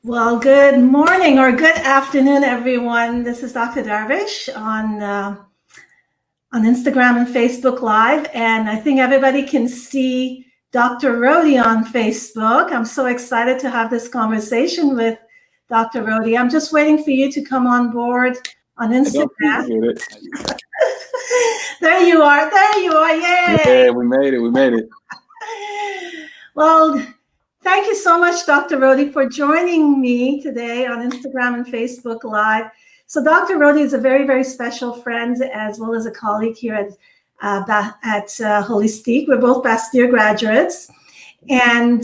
Well, good morning or good afternoon, everyone. This is Dr. Darvish on Instagram and Facebook Live, and I think everybody can see Dr. Rohde on Facebook. I'm so excited to have this conversation with Dr. Rohde. I'm just waiting for you to come on board on Instagram. I don't think it. There you are. There you are. Yay! Yeah, we made it. We made it. Well, thank you so much, Dr. Rohde, for joining me today on Instagram and Facebook Live. So Dr. Rohde is a very, very special friend as well as a colleague here at Holistic. We're both Bastyr graduates, and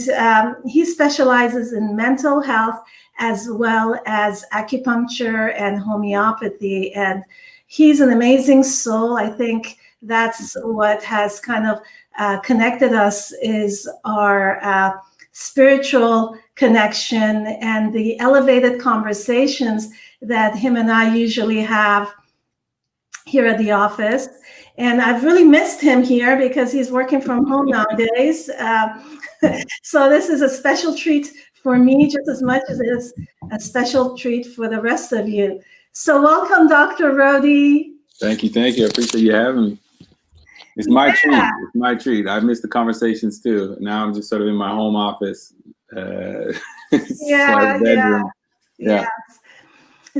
he specializes in mental health as well as acupuncture and homeopathy. And he's an amazing soul. I think that's what has kind of connected us is our spiritual connection and the elevated conversations that him and I usually have here at the office. And I've really missed him here because he's working from home nowadays. So this is a special treat for me just as much as it is a special treat for the rest of you. So welcome, Dr. Rohde. Thank you. I appreciate you having me. It's my treat. It's my treat. I missed the conversations too. Now I'm just sort of in my home office. Yeah.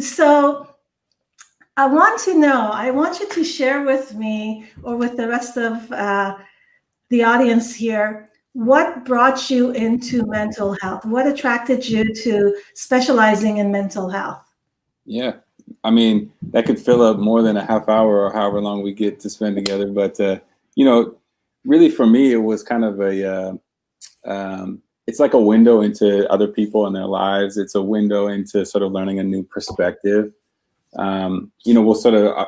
So I want you to share with me or with the rest of the audience here, what brought you into mental health? What attracted you to specializing in mental health? Yeah. I mean, that could fill up more than a half hour or however long we get to spend together. But, really for me, it was kind of it's like a window into other people and their lives. It's a window into sort of learning a new perspective. We'll sort of,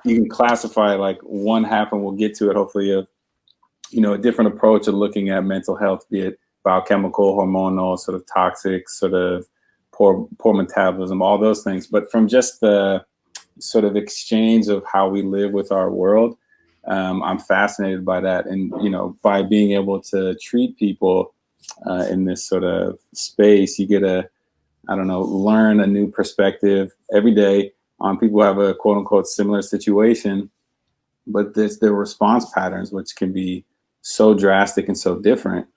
you can classify like one half, and we'll get to it hopefully, of, a different approach of looking at mental health, be it biochemical, hormonal, sort of toxic, sort of poor metabolism, all those things. But from just the sort of exchange of how we live with our world, I'm fascinated by that. And, by being able to treat people in this sort of space, you get learn a new perspective every day on people who have a quote unquote similar situation, but there's their response patterns, which can be so drastic and so different.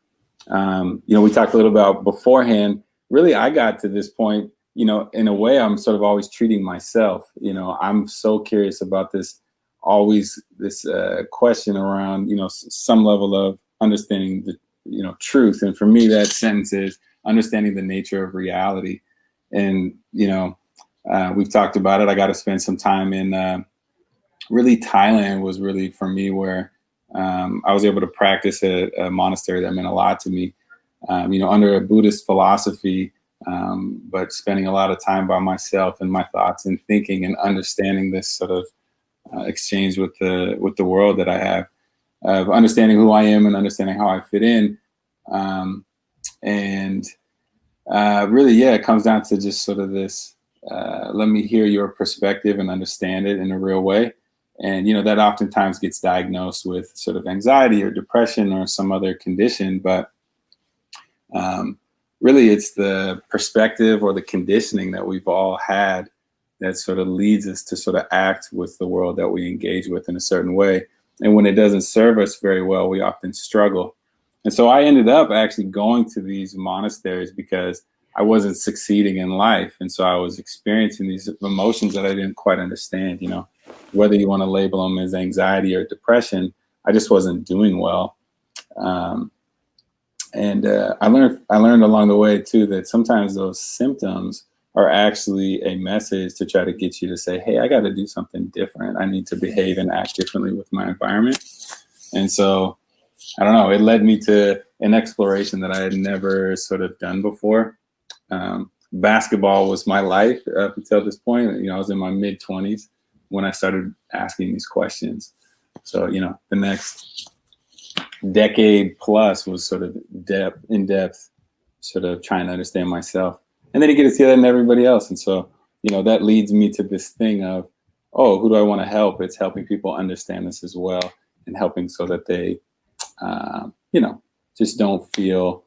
We talked a little about beforehand. Really, I got to this point, in a way, I'm sort of always treating myself. I'm so curious about this question around, some level of understanding the, truth. And for me, that sentence is understanding the nature of reality. And, we've talked about it. I got to spend some time in really Thailand was really for me where I was able to practice at a monastery that meant a lot to me. Under a Buddhist philosophy, but spending a lot of time by myself and my thoughts and thinking and understanding this sort of exchange with the world that I have, of understanding who I am and understanding how I fit in. Really, it comes down to just sort of this, let me hear your perspective and understand it in a real way. And, that oftentimes gets diagnosed with sort of anxiety or depression or some other condition, but really, it's the perspective or the conditioning that we've all had that sort of leads us to sort of act with the world that we engage with in a certain way. And when it doesn't serve us very well, we often struggle. And so I ended up actually going to these monasteries because I wasn't succeeding in life. And so I was experiencing these emotions that I didn't quite understand, whether you want to label them as anxiety or depression. I just wasn't doing well. And I learned along the way too that sometimes those symptoms are actually a message to try to get you to say, hey, I got to do something different. I need to behave and act differently with my environment. And so, I don't know, it led me to an exploration that I had never sort of done before. Basketball was my life up until this point. I was in my mid-20s when I started asking these questions. So, the next decade plus was sort of in depth, sort of trying to understand myself. And then you get to see that in everybody else. And so, that leads me to this thing of, oh, who do I want to help? It's helping people understand this as well and helping so that they, just don't feel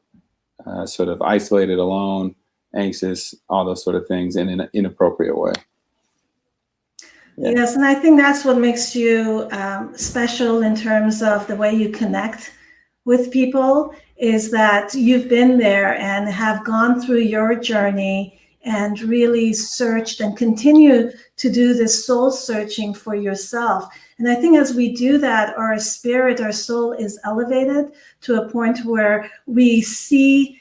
sort of isolated, alone, anxious, all those sort of things in an inappropriate way. Yeah. Yes, and I think that's what makes you special in terms of the way you connect with people, is that you've been there and have gone through your journey and really searched and continue to do this soul searching for yourself. And I think as we do that, our spirit, our soul is elevated to a point where we see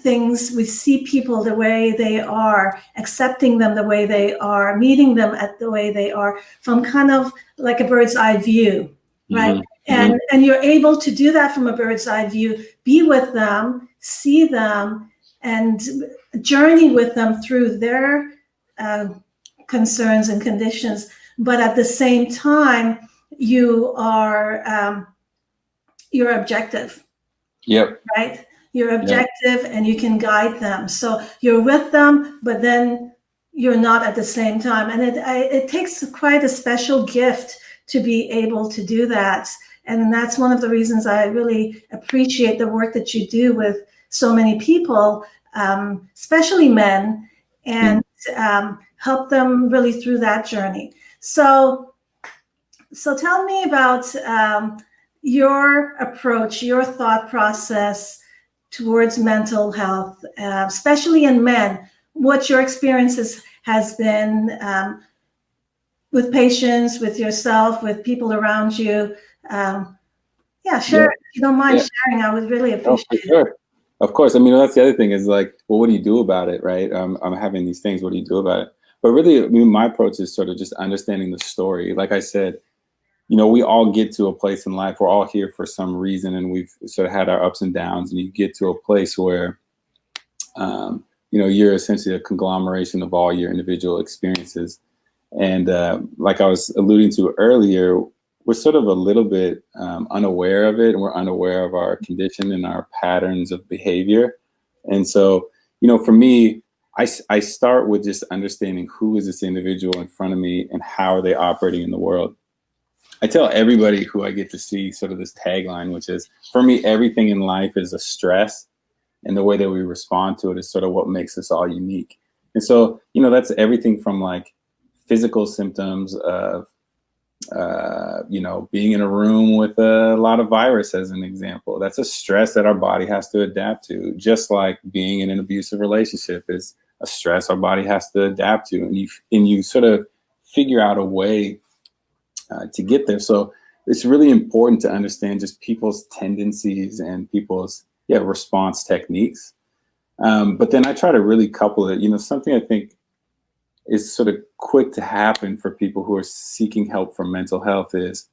things, we see people the way they are, accepting them the way they are, meeting them at the way they are, from kind of like a bird's eye view, right? Mm-hmm. And you're able to do that from a bird's eye view, be with them, see them, and journey with them through their concerns and conditions. But at the same time, you are you're objective. Yep. Right? You're objective, and you can guide them. So you're with them, but then you're not at the same time. And it takes quite a special gift to be able to do that. And that's one of the reasons I really appreciate the work that you do with so many people, especially men, and help them really through that journey. So tell me about your approach, your thought process towards mental health, especially in men. What your experiences has been with patients, with yourself, with people around you. Sure. If you don't mind sharing, I would really appreciate it. Sure. Of course. I mean, that's the other thing is like, well, what do you do about it, right? I'm having these things. What do you do about it? But really, I mean, my approach is sort of just understanding the story. Like I said, we all get to a place in life. We're all here for some reason, and we've sort of had our ups and downs. And you get to a place where, you're essentially a conglomeration of all your individual experiences. And like I was alluding to earlier, we're sort of a little bit unaware of it, and we're unaware of our condition and our patterns of behavior. And so, for me, I start with just understanding who is this individual in front of me and how are they operating in the world. I tell everybody who I get to see sort of this tagline, which is, for me, everything in life is a stress, and the way that we respond to it is sort of what makes us all unique. And so, that's everything from like physical symptoms of, being in a room with a lot of virus, as an example. That's a stress that our body has to adapt to, just like being in an abusive relationship is a stress our body has to adapt to. And you sort of figure out a way to get there. So it's really important to understand just people's tendencies and people's response techniques. But then I try to really couple it. Something I think is sort of quick to happen for people who are seeking help for mental health is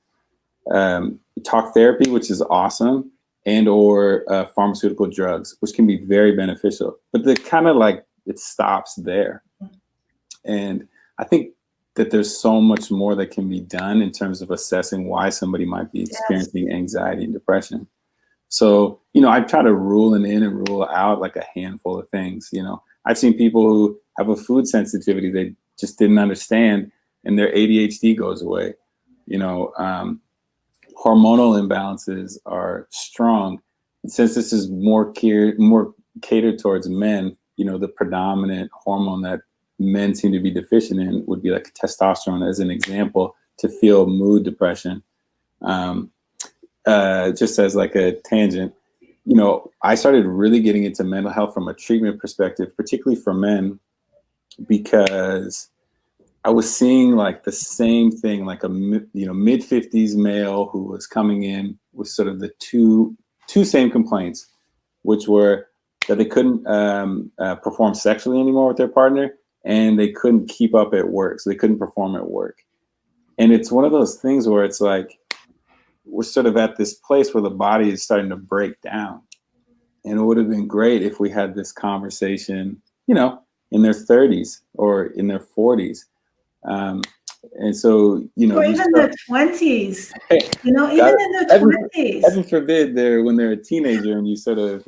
talk therapy, which is awesome, and or pharmaceutical drugs, which can be very beneficial. But they kind of like it stops there. And I think that there's so much more that can be done in terms of assessing why somebody might be experiencing anxiety and depression. So, I try to rule in and rule out like a handful of things. I've seen people who have a food sensitivity they just didn't understand, and their ADHD goes away. Hormonal imbalances are strong. And since this is more catered towards men, the predominant hormone that men seem to be deficient in would be like testosterone, as an example, to feel mood depression. Just as like a tangent, I started really getting into mental health from a treatment perspective, particularly for men, because I was seeing like the same thing, like a mid-50s male who was coming in with sort of the two same complaints, which were that they couldn't perform sexually anymore with their partner, and they couldn't keep up at work. So they couldn't perform at work. And it's one of those things where it's like, we're sort of at this place where the body is starting to break down. And it would have been great if we had this conversation, in their 30s or in their 40s. And so, or even their 20s, even in their 20s. Heaven forbid when they're a teenager and you sort of,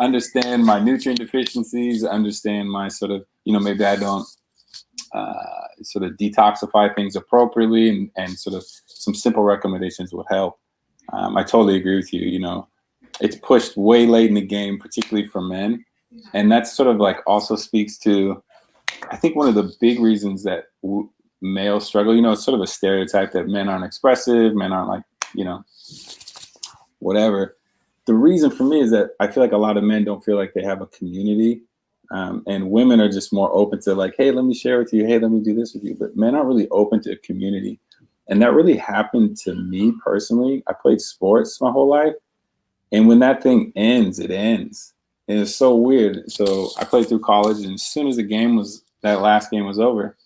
understand my nutrient deficiencies, understand my sort of, maybe I don't sort of detoxify things appropriately, and sort of some simple recommendations would help. I totally agree with you. It's pushed way late in the game, particularly for men. And that's sort of like also speaks to, I think, one of the big reasons that males struggle. It's sort of a stereotype that men aren't expressive, men aren't like, whatever. The reason for me is that I feel like a lot of men don't feel like they have a community. And women are just more open to like, hey, let me share with you. Hey, let me do this with you. But men aren't really open to a community. And that really happened to me personally. I played sports my whole life. And when that thing ends, it ends. And it's so weird. So I played through college, and as soon as that last game was over,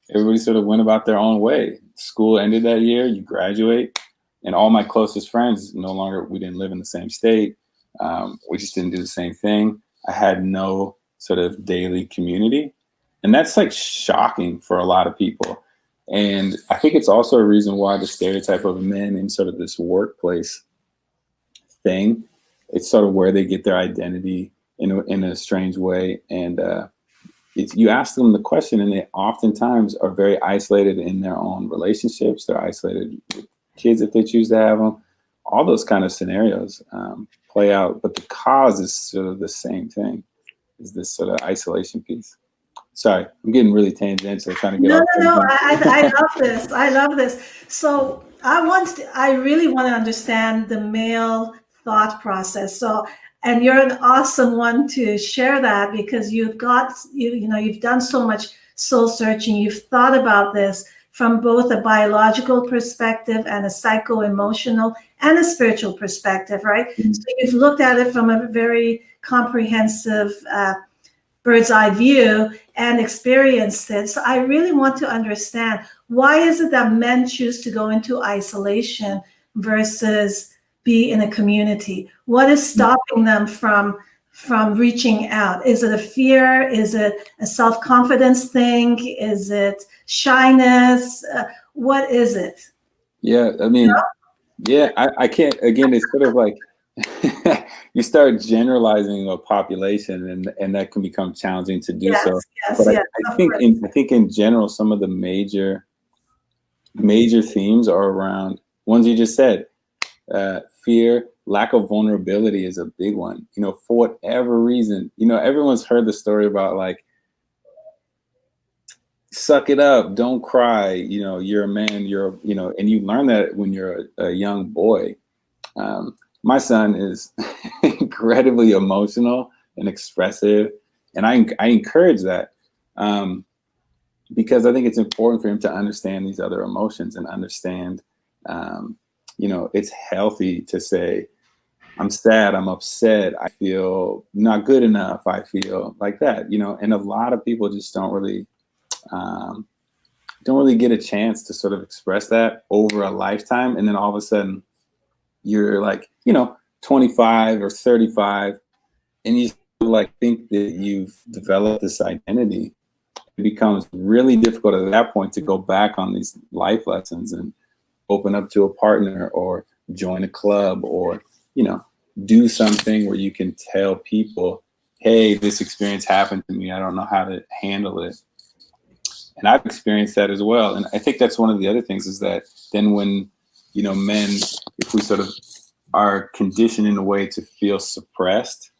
everybody sort of went about their own way. School ended that year, you graduate, and all my closest friends we didn't live in the same state. We just didn't do the same thing. I had no sort of daily community. And that's like shocking for a lot of people. And I think it's also a reason why the stereotype of men in sort of this workplace thing, it's sort of where they get their identity in a strange way. And you ask them the question, and they oftentimes are very isolated in their own relationships. They're isolated with kids if they choose to have them. All those kind of scenarios play out, but the cause is sort of the same thing, is this sort of isolation piece. Sorry, I'm getting really tangential, trying to get off. No. I love this. I love this. So I really want to understand the male thought process. So, and you're an awesome one to share that, because you've done so much soul searching. You've thought about this from both a biological perspective and a psycho-emotional and a spiritual perspective, right? Mm-hmm. So you've looked at it from a very comprehensive bird's eye view and experienced it. So I really want to understand, why is it that men choose to go into isolation versus be in a community? What is stopping them from reaching out? Is it a fear? Is it a self-confidence thing? Is it shyness? What is it? Yeah, I mean, I can't, again, it's sort of like, you start generalizing a population, and that can become challenging to do so. But I think in general, some of the major themes are around ones you just said. Fear, lack of vulnerability is a big one. For whatever reason, everyone's heard the story about like, suck it up, don't cry. You're a man. And you learn that when you're a young boy. My son is incredibly emotional and expressive, and I encourage that because I think it's important for him to understand these other emotions and understand, it's healthy to say, I'm sad, I'm upset, I feel not good enough, I feel like that, and a lot of people just don't really get a chance to sort of express that over a lifetime. And then all of a sudden you're like, 25 or 35, and you like think that you've developed this identity. It becomes really difficult at that point to go back on these life lessons and open up to a partner or join a club or, do something where you can tell people, hey, this experience happened to me. I don't know how to handle it. And I've experienced that as well. And I think that's one of the other things, is that then when, men, if we sort of are conditioned in a way to feel suppressed,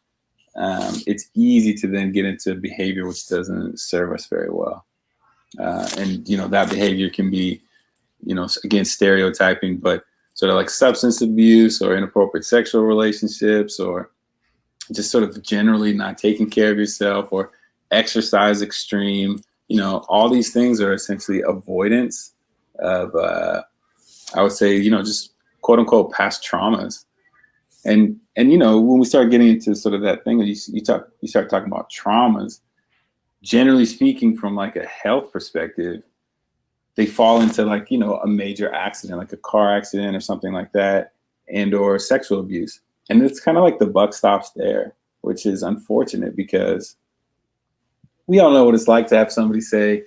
it's easy to then get into behavior which doesn't serve us very well. And, that behavior can be, again, stereotyping, but sort of like substance abuse or inappropriate sexual relationships, or just sort of generally not taking care of yourself, or exercise extreme. All these things are essentially avoidance of, I would say, just quote unquote past traumas. And when we start getting into sort of that thing, you start talking about traumas, generally speaking, from like a health perspective, they fall into like, a major accident, like a car accident or something like that, and or sexual abuse. And it's kind of like the buck stops there, which is unfortunate, because we all know what it's like to have somebody say,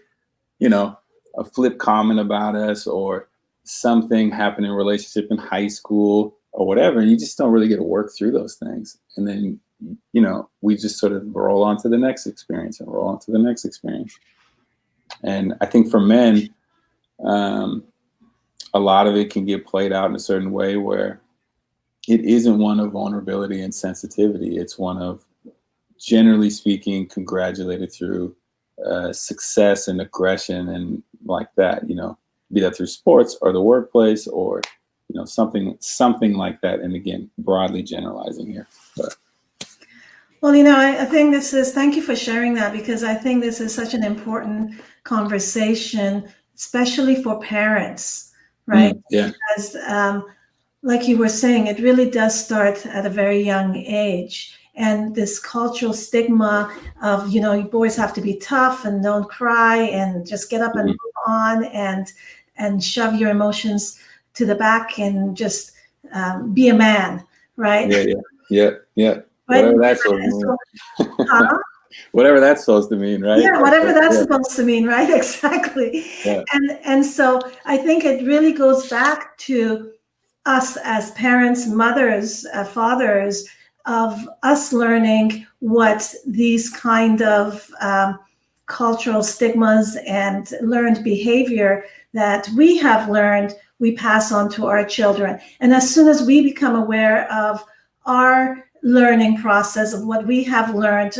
a flip comment about us, or something happened in a relationship in high school or whatever. And you just don't really get to work through those things. And then, we just sort of roll on to the next experience and roll on to the next experience. And I think for men, a lot of it can get played out in a certain way where it isn't one of vulnerability and sensitivity. It's one of generally speaking, congratulated through success and aggression and like that, be that through sports or the workplace or, something like that. And again, broadly generalizing here. But. Well, I think thank you for sharing that, because I think this is such an important conversation, especially for parents, right? Yeah. Because like you were saying, it really does start at a very young age. And this cultural stigma of, boys have to be tough and don't cry and just get up and move on and shove your emotions to the back and just be a man, right? Yeah. Right? Whatever that's supposed to mean. Whatever that's supposed to mean, right? Yeah, whatever that's supposed to mean, right? Exactly. Yeah. And so I think it really goes back to us as parents, mothers, fathers, of us learning what these kind of cultural stigmas and learned behavior that we have learned, we pass on to our children. And as soon as we become aware of our learning process of what we have learned,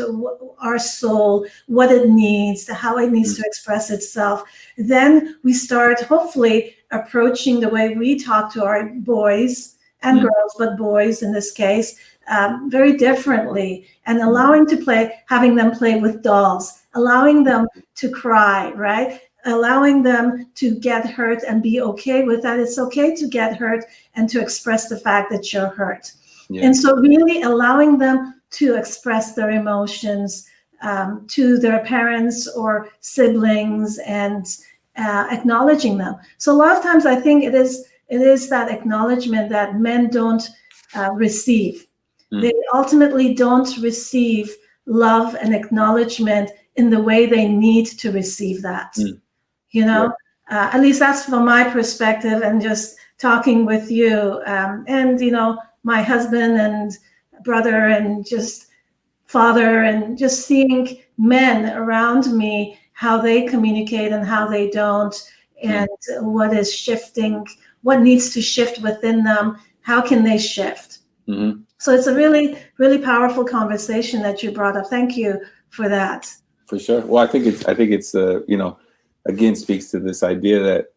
our soul, what it needs, how it needs to express itself, then we start hopefully approaching the way we talk to our boys and girls, but boys in this case, very differently, and having them play with dolls, allowing them to cry, right? Allowing them to get hurt and be okay with that. It's okay to get hurt and to express the fact that you're hurt. Yeah. And so really allowing them to express their emotions to their parents or siblings and acknowledging them. So a lot of times I think it is that acknowledgement that men don't receive. They ultimately don't receive love and acknowledgement in the way they need to receive that. At least that's from my perspective, and just talking with you and my husband and brother and just father, and just seeing men around me, how they communicate and how they don't, and what is shifting, what needs to shift within them, how can they shift. So it's a really, really powerful conversation that you brought up. Thank you for that. For sure. Well, I think it's again, speaks to this idea that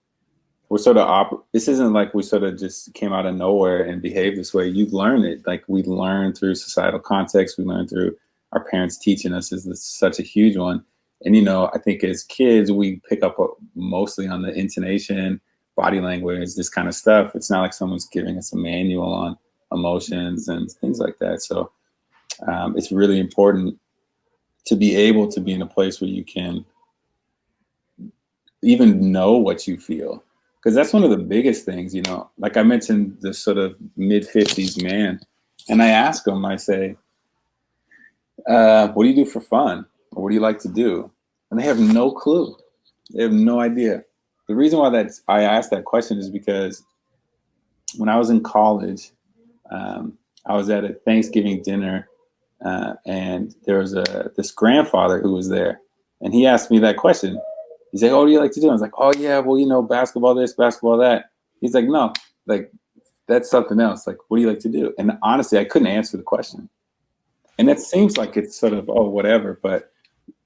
we're sort of this isn't like we sort of just came out of nowhere and behaved this way. You've learned it. Like, we learn through societal context. We learn through our parents teaching us. Is such a huge one. And, I think as kids, we pick up mostly on the intonation, body language, this kind of stuff. It's not like someone's giving us a manual on emotions and things like that. So it's really important to be able to be in a place where you can even know what you feel. Because that's one of the biggest things, like I mentioned, the sort of mid-50s man. And I ask him, I say, what do you do for fun? Or what do you like to do? And they have no clue. They have no idea. The reason why I asked that question is because when I was in college, I was at a Thanksgiving dinner, and there was this grandfather who was there. And he asked me that question. He's like, "Oh, what do you like to do?" I was like, "Oh, yeah, well, basketball this, basketball that." He's like, "No, like, that's something else. Like, what do you like to do?" And honestly, I couldn't answer the question. And that seems like it's sort of, oh, whatever. But,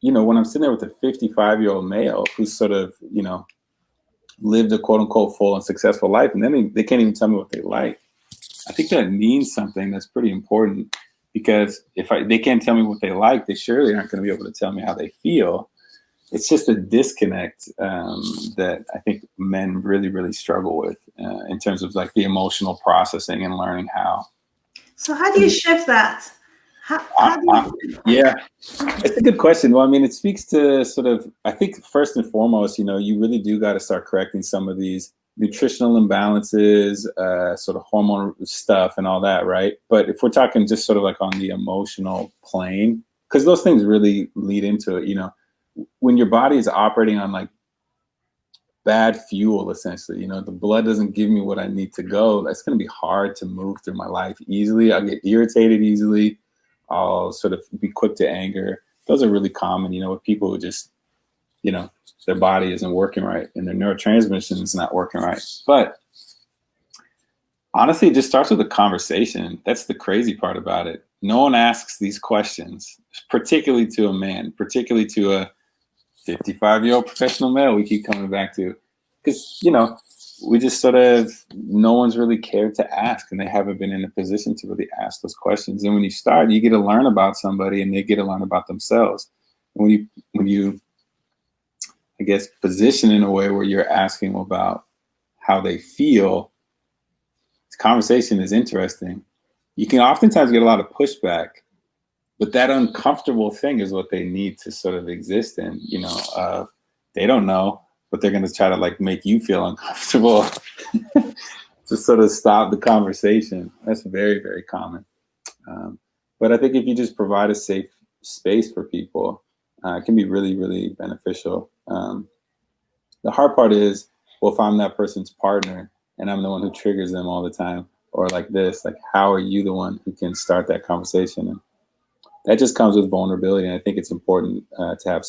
when I'm sitting there with a 55-year-old male who's sort of, lived a quote unquote full and successful life, and then they can't even tell me what they like. I think that means something that's pretty important, because they can't tell me what they like, they surely aren't going to be able to tell me how they feel. It's just a disconnect that I think men really, really struggle with in terms of like the emotional processing and learning how. So how do you shift that? Yeah, it's a good question. Well, I mean, it speaks to sort of, I think first and foremost, you really do got to start correcting some of these nutritional imbalances, sort of hormone stuff and all that, right? But if we're talking just sort of like on the emotional plane, because those things really lead into it, when your body is operating on like bad fuel, essentially, the blood doesn't give me what I need to go, that's going to be hard to move through my life easily. I'll get irritated easily. I'll sort of be quick to anger. Those are really common, with people who just, their body isn't working right and their neurotransmission is not working right. But honestly, it just starts with a conversation. That's the crazy part about it. no one asks these questions, particularly to a man, particularly to a 55-year-old professional male we keep coming back to. Because, we just sort of, no one's really cared to ask, and they haven't been in a position to really ask those questions. And when you start, you get to learn about somebody, and they get to learn about themselves. And when you, I guess, position in a way where you're asking about how they feel, this conversation is interesting. You can oftentimes get a lot of pushback, but that uncomfortable thing is what they need to sort of exist in. They don't know, but they're going to try to like make you feel uncomfortable to sort of stop the conversation. That's very, very common. But I think if you just provide a safe space for people, it can be really, really beneficial. The hard part is, well, if I'm that person's partner and I'm the one who triggers them all the time, or like this, like, how are you the one who can start that conversation? And that just comes with vulnerability. And I think it's important to have,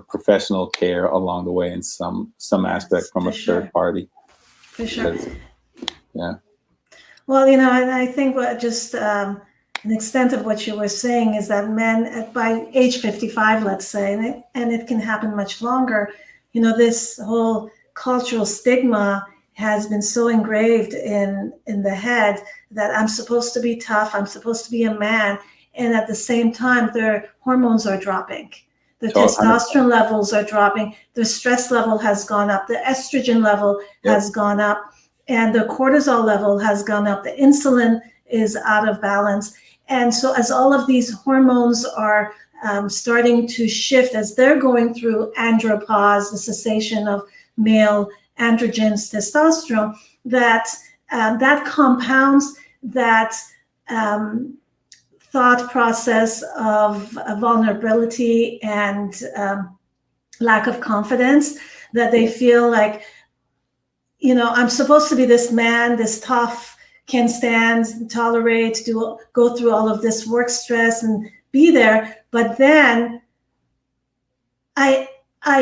professional care along the way in some aspect from a third party. For sure. Yeah. Well, and I think an extent of what you were saying is that men by age 55, let's say, and it can happen much longer, this whole cultural stigma has been so engraved in the head that I'm supposed to be tough, I'm supposed to be a man. And at the same time, their hormones are dropping. The testosterone levels are dropping. The stress level has gone up. The estrogen level has gone up. And the cortisol level has gone up. The insulin is out of balance. And so as all of these hormones are starting to shift, as they're going through andropause, the cessation of male androgens, testosterone, that compounds that thought process of vulnerability and lack of confidence, that they feel like, I'm supposed to be this man, this tough, can stand, tolerate, go through all of this work stress and be there. But then I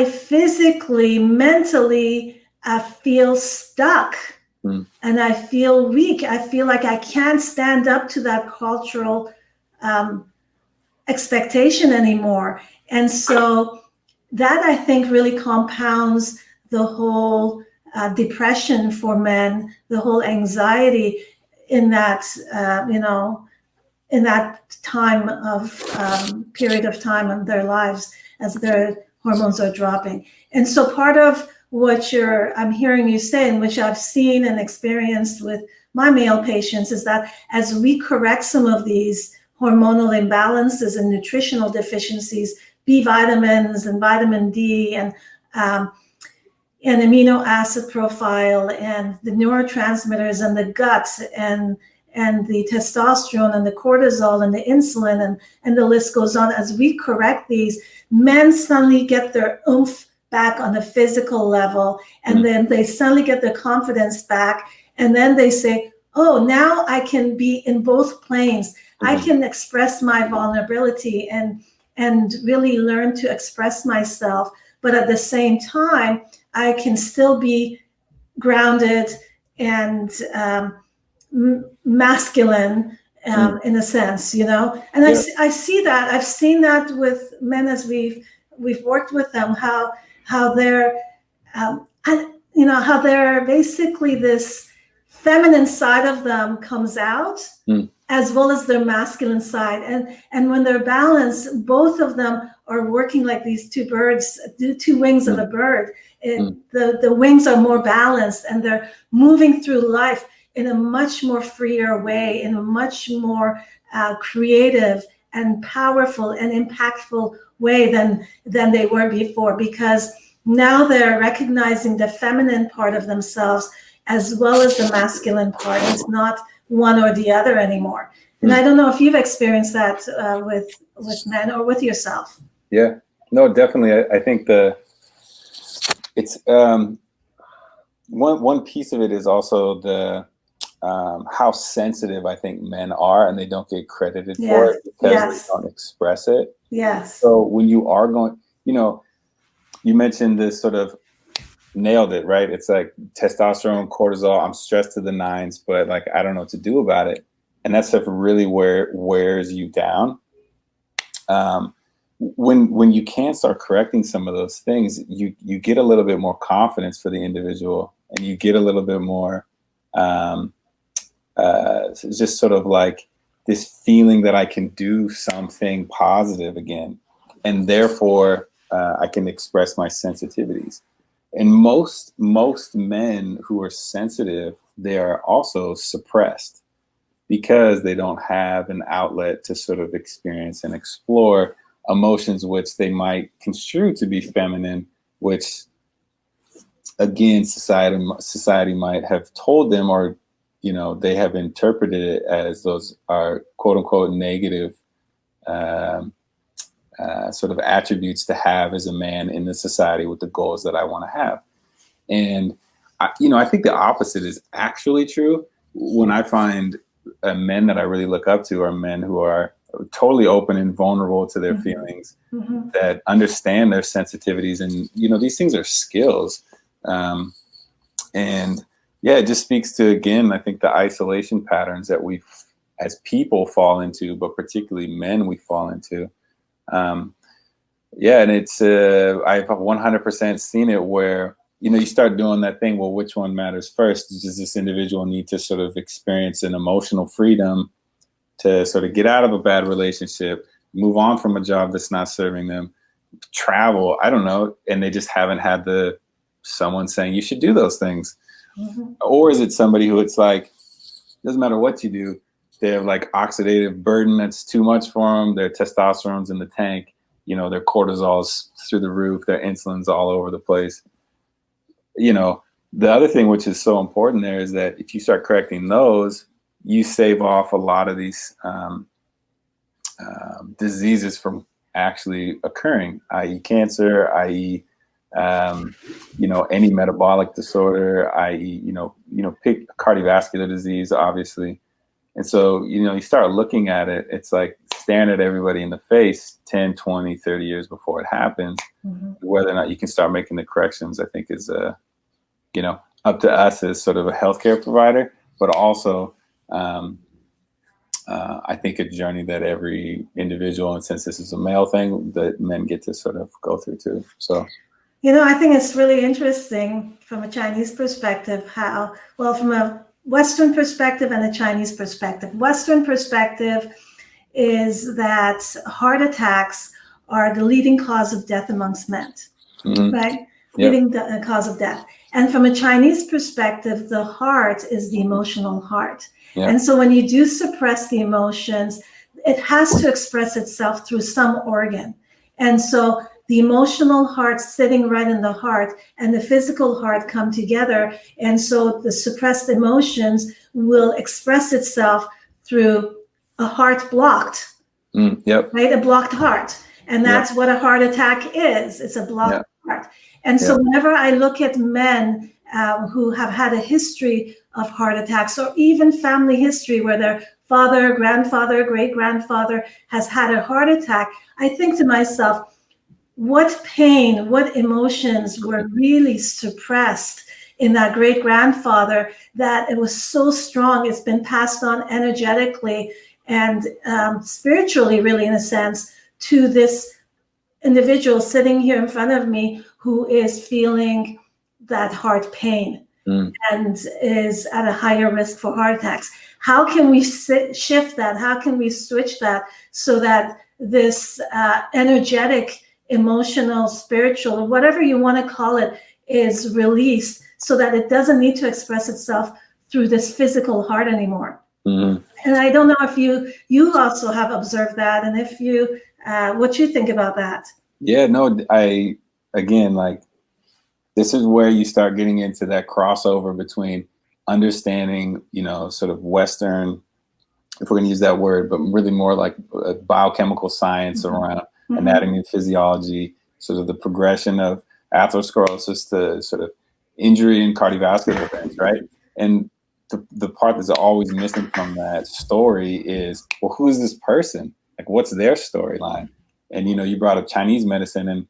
physically, mentally, I feel stuck. And I feel weak. I feel like I can't stand up to that cultural expectation anymore. And so that, I think, really compounds the whole depression for men, the whole anxiety in that, in that time of period of time of their lives as their hormones are dropping. And so part of what I'm hearing you say, and which I've seen and experienced with my male patients, is that as we correct some of these hormonal imbalances and nutritional deficiencies, B vitamins and vitamin D and amino acid profile and the neurotransmitters and the guts and the testosterone and the cortisol and the insulin and the list goes on. As we correct these, men suddenly get their oomph back on a physical level, and then they suddenly get their confidence back, and then they say, oh, now I can be in both planes. I can express my vulnerability and really learn to express myself, but at the same time, I can still be grounded and masculine in a sense, And I see that. I've seen that with men as we've worked with them, how they're how they're basically this feminine side of them comes out as well as their masculine side, and when they're balanced, both of them are working like these two wings of a bird. The wings are more balanced, and they're moving through life in a much more freer way, in a much more creative and powerful and impactful way than they were before, because now they're recognizing the feminine part of themselves as well as the masculine part. It's not one or the other anymore. And I don't know if you've experienced that with men or with yourself. Yeah, no, definitely. I think it's one piece of it is also the how sensitive I think men are, and they don't get credited for it because they don't express it. Yes. So when you are going, you mentioned this sort of nailed it, right? It's like testosterone, cortisol, I'm stressed to the nines, but like, I don't know what to do about it. and that stuff really wears you down. When you can start correcting some of those things, you get a little bit more confidence for the individual, and you get a little bit more just sort of like this feeling that I can do something positive again, and therefore I can express my sensitivities. And most men who are sensitive, they are also suppressed because they don't have an outlet to sort of experience and explore emotions which they might construe to be feminine, which again society might have told them, or they have interpreted it as those are quote unquote negative sort of attributes to have as a man in the society with the goals that I want to have. And I think the opposite is actually true. When I find men that I really look up to are men who are totally open and vulnerable to their feelings, that understand their sensitivities, and these things are skills. And yeah, it just speaks to, again, I think the isolation patterns that we as people fall into, but particularly men we fall into. Yeah, and it's I've 100% seen it where you start doing that thing. Well, which one matters first? Does this individual need to sort of experience an emotional freedom to sort of get out of a bad relationship, move on from a job that's not serving them, travel? I don't know, and they just haven't had someone saying you should do those things. Or is it somebody who it's like, doesn't matter what you do, they have like oxidative burden that's too much for them, their testosterone's in the tank, their cortisol's through the roof, their insulin's all over the place. The other thing which is so important there is that if you start correcting those, you save off a lot of these diseases from actually occurring, i.e. cancer, i.e. Any metabolic disorder, i.e. Pick cardiovascular disease, obviously. And so, you start looking at it, it's like staring at everybody in the face 10, 20, 30 years before it happens. Whether or not you can start making the corrections, I think is, up to us as sort of a healthcare provider, but also, I think a journey that every individual, and since this is a male thing, that men get to sort of go through too. So, I think it's really interesting from a Chinese perspective from a Western perspective and a Chinese perspective. Western perspective is that heart attacks are the leading cause of death amongst men, right? Yep. Leading cause of death. And from a Chinese perspective, the heart is the emotional heart. Yep. And so when you do suppress the emotions, it has to express itself through some organ. And so the emotional heart sitting right in the heart and the physical heart come together. And so the suppressed emotions will express itself through a heart blocked, right? A blocked heart. And that's what a heart attack is. It's a blocked heart. And so whenever I look at men who have had a history of heart attacks, or even family history where their father, grandfather, great-grandfather has had a heart attack, I think to myself, what pain, what emotions were really suppressed in that great-grandfather that it was so strong, it's been passed on energetically and spiritually, really, in a sense, to this individual sitting here in front of me who is feeling that heart pain and is at a higher risk for heart attacks. How can we shift that? How can we switch that so that this energetic, emotional, spiritual, or whatever you want to call it, is released so that it doesn't need to express itself through this physical heart anymore? And I don't know if you also have observed that, and if you, what you think about that? Yeah, no, this is where you start getting into that crossover between understanding, sort of Western, if we're going to use that word, but really more like biochemical science around anatomy and physiology, sort of the progression of atherosclerosis to sort of injury and cardiovascular events, right? And the part that's always missing from that story is, well, who is this person? Like, what's their storyline? And, you brought up Chinese medicine, and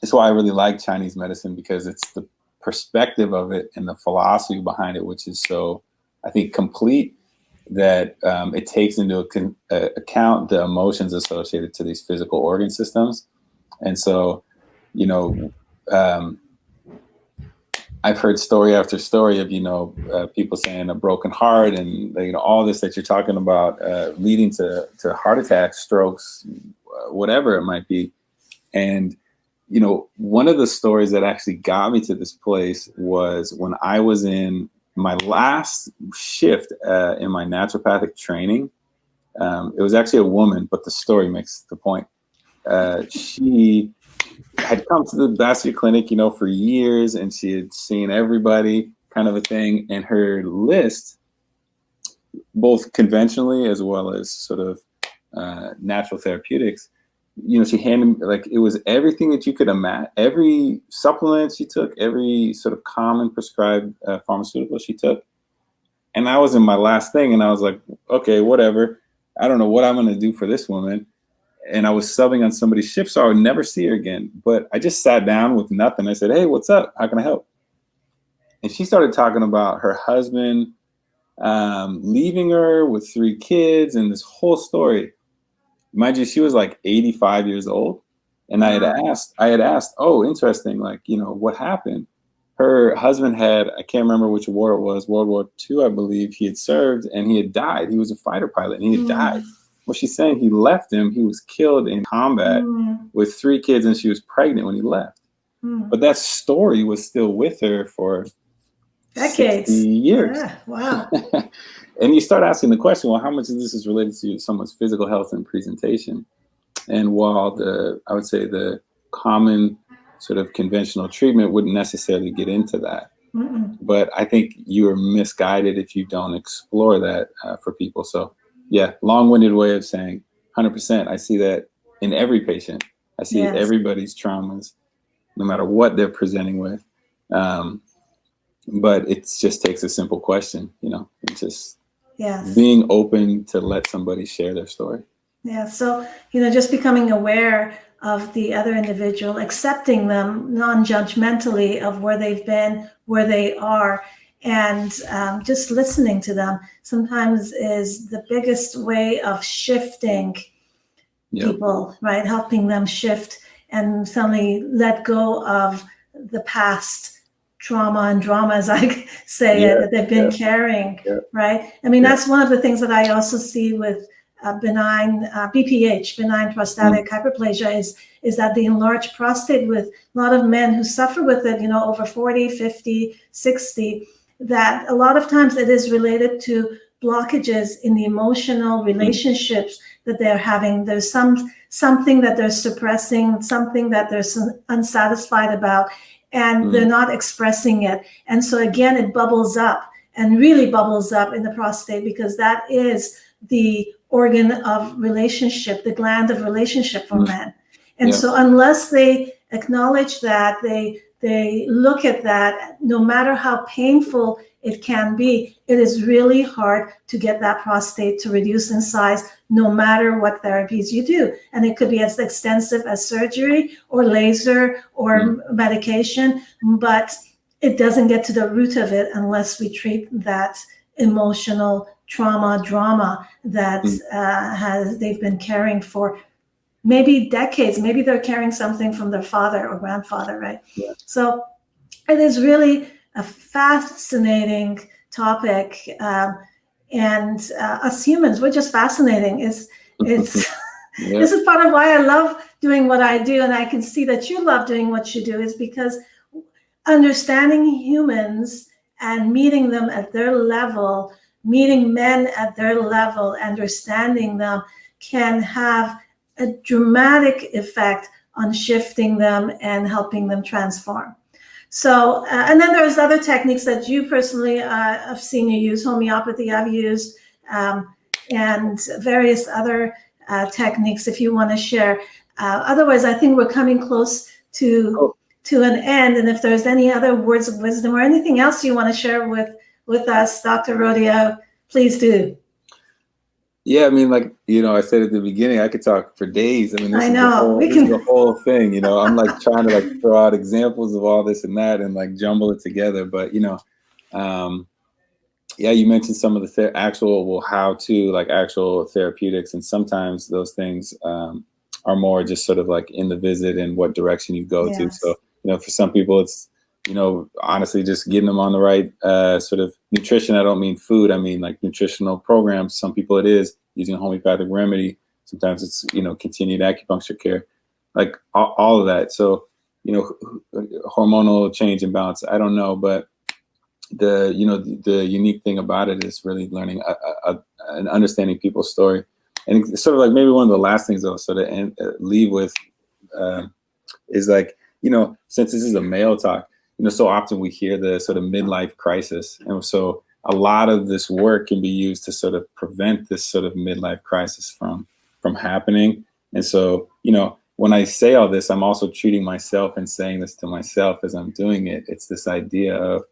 that's why I really like Chinese medicine, because it's the perspective of it and the philosophy behind it, which is so, I think, complete. that it takes into account the emotions associated to these physical organ systems. And so, you know, I've heard story after story of, people saying a broken heart and, all this that you're talking about leading to heart attacks, strokes, whatever it might be. And, one of the stories that actually got me to this place was when I was in my last shift in my naturopathic training. It was actually a woman, but the story makes the point. She had come to the vascular clinic, for years, and she had seen everybody, kind of a thing. And her list, both conventionally as well as sort of natural therapeutics, she handed me, it was everything that you could imagine, every supplement she took, every sort of common prescribed pharmaceutical she took. And I was in my last thing, and I was like, okay, whatever. I don't know what I'm going to do for this woman. And I was subbing on somebody's shift, so I would never see her again. But I just sat down with nothing. I said, hey, what's up? How can I help? And she started talking about her husband leaving her with 3 kids and this whole story. Mind you, she was like 85 years old. And I had asked, oh, interesting, what happened? Her husband had, I can't remember which war it was, World War II, I believe, he had served, and he had died. He was a fighter pilot, and he had died. Well, she's saying he left him. He was killed in combat with 3 kids, and she was pregnant when he left. But that story was still with her for decades, 60 years. Yeah, wow. And you start asking the question, well, how much of this is related to someone's physical health and presentation? And while I would say the common sort of conventional treatment wouldn't necessarily get into that. But I think you are misguided if you don't explore that for people. So yeah, long-winded way of saying 100%. I see that in every patient. I see everybody's traumas, no matter what they're presenting with. But it just takes a simple question, it's just being open to let somebody share their story. Yeah. So, just becoming aware of the other individual, accepting them non-judgmentally of where they've been, where they are, and just listening to them sometimes is the biggest way of shifting people, right? Helping them shift and suddenly let go of the past trauma and drama, as I say it, that they've been carrying, right? I mean, that's one of the things that I also see with benign BPH, benign prostatic hyperplasia, is that the enlarged prostate with a lot of men who suffer with it, over 40, 50, 60, that a lot of times it is related to blockages in the emotional relationships that they're having. There's something that they're suppressing, something that they're unsatisfied about, and they're not expressing it. And so again, it bubbles up and really bubbles up in the prostate, because that is the organ of relationship, the gland of relationship for men. And so unless they acknowledge that, they look at that, no matter how painful it can be, it is really hard to get that prostate to reduce in size, no matter what therapies you do. And it could be as extensive as surgery or laser or medication, but it doesn't get to the root of it unless we treat that emotional drama that they've been carrying for maybe decades. Maybe they're carrying something from their father or grandfather, right? So it is really a fascinating topic, and us humans, we're just fascinating. It's this is part of why I love doing what I do, and I can see that you love doing what you do, is because understanding humans and meeting them at their level, meeting men at their level, understanding them can have a dramatic effect on shifting them and helping them transform. So, and then there's other techniques that you personally, I've seen you use, homeopathy I've used, and various other techniques if you want to share. Otherwise, I think we're coming close to an end. And if there's any other words of wisdom or anything else you want to share with us, Dr. Rohde, please do. Yeah, I mean, I said at the beginning, I could talk for days. I mean, this is the whole thing, I'm trying to throw out examples of all this and that and jumble it together. But, Yeah, you mentioned some of the actual, well, how to, like, actual therapeutics, and sometimes those things are more just sort of like in the visit and what direction you go to. So, Yes. for some people, it's, honestly, just getting them on the right sort of nutrition. I don't mean food. I mean like nutritional programs. Some people it is using a homeopathic remedy. Sometimes it's, continued acupuncture care, like all of that. So, hormonal change and balance, I don't know, but the unique thing about it is really learning and understanding people's story. And it's sort of like maybe one of the last things I'll sort of leave with is like, since this is a male talk, so often we hear the sort of midlife crisis. And so a lot of this work can be used to sort of prevent this sort of midlife crisis from happening. And so, when I say all this, I'm also treating myself and saying this to myself as I'm doing it. It's this idea of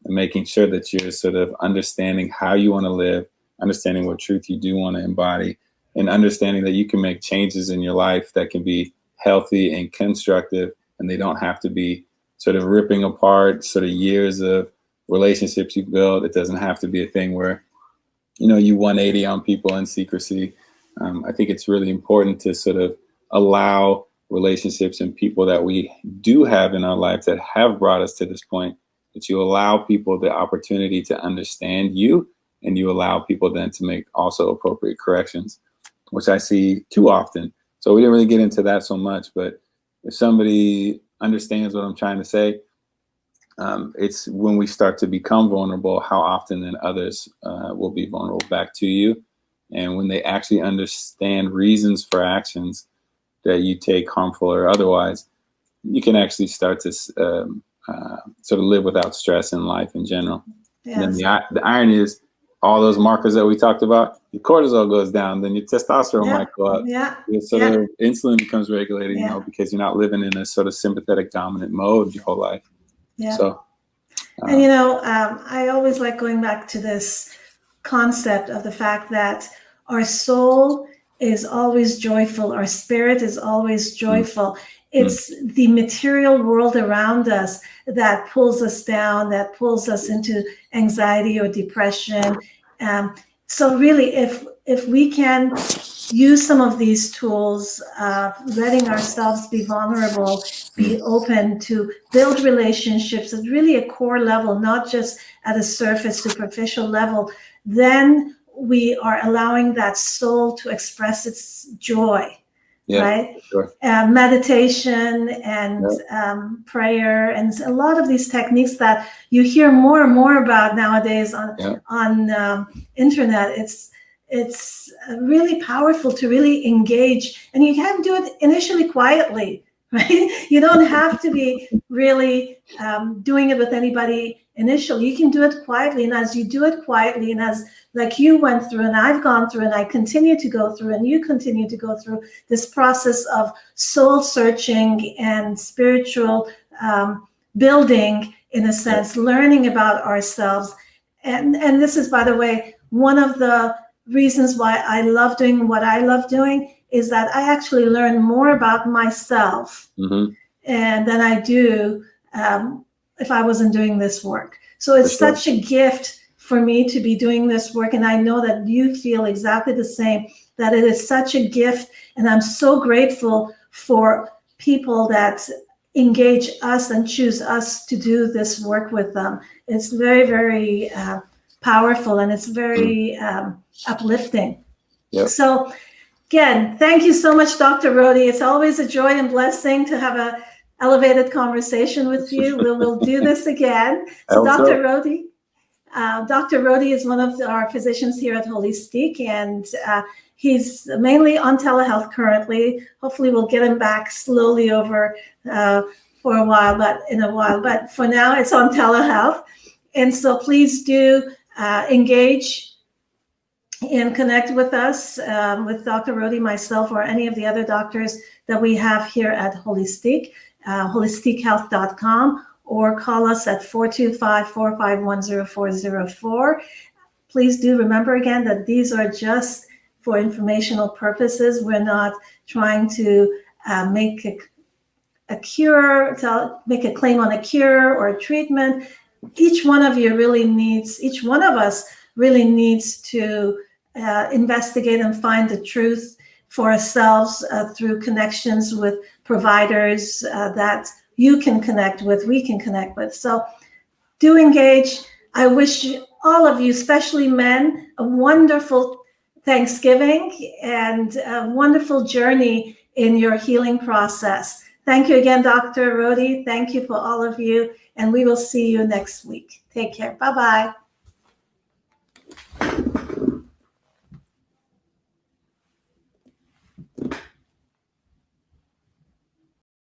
making sure that you're sort of understanding how you want to live, understanding what truth you do want to embody, and understanding that you can make changes in your life that can be healthy and constructive, and they don't have to be sort of ripping apart sort of years of relationships you built. It doesn't have to be a thing where, you 180 on people in secrecy. I think it's really important to sort of allow relationships and people that we do have in our life that have brought us to this point, that you allow people the opportunity to understand you, and you allow people then to make also appropriate corrections, which I see too often. So we didn't really get into that so much, but if somebody understands what I'm trying to say, it's when we start to become vulnerable, how often then others will be vulnerable back to you. And when they actually understand reasons for actions that you take, harmful or otherwise, you can actually start to sort of live without stress in life in general. Yes. And then the irony is, all those markers that we talked about, your cortisol goes down, then your testosterone might go up. Yeah. Your sort of insulin becomes regulated, because you're not living in a sort of sympathetic dominant mode your whole life. Yeah. So, and I always like going back to this concept of the fact that our soul is always joyful, our spirit is always joyful. It's the material world around us that pulls us down, that pulls us into anxiety or depression. So really, if we can use some of these tools, letting ourselves be vulnerable, be open to build relationships at really a core level, not just at a surface, superficial level, then we are allowing that soul to express its joy. Yeah, right? Sure. Meditation and prayer and a lot of these techniques that you hear more and more about nowadays on internet. It's really powerful to really engage, and you can do it initially quietly, right? You don't have to be really doing it with anybody initially. You can do it quietly, and as you do it quietly, and as like you went through, and I've gone through, and I continue to go through, and you continue to go through this process of soul searching and spiritual building, in a sense, learning about ourselves. And this is, by the way, one of the reasons why I love doing what I love doing, is that I actually learn more about myself and than I do if I wasn't doing this work. So it's such a gift for me to be doing this work. And I know that you feel exactly the same, that it is such a gift. And I'm so grateful for people that engage us and choose us to do this work with them. It's very, very powerful, and it's very uplifting. Yep. So again, thank you so much, Dr. Rohde. It's always a joy and blessing to have an elevated conversation with you. We'll do this again. So Dr. Rohde is one of our physicians here at Holistic, and he's mainly on telehealth currently. Hopefully we'll get him back slowly over for a while, but for now it's on telehealth. And so please do engage and connect with us, with Dr. Rohde, myself, or any of the other doctors that we have here at Holistic, holistichealth.com, or call us at 425-451-0404. Please do remember again that these are just for informational purposes. We're not trying to make a cure, make a claim on a cure or a treatment. each one of you really needs, each one of us really needs to investigate and find the truth for ourselves through connections with providers that you can connect with, we can connect with. So do engage. I wish all of you, especially men, a wonderful Thanksgiving and a wonderful journey in your healing process. Thank you again, Dr. Rohde. Thank you for all of you, and we will see you next week. Take care. Bye-bye.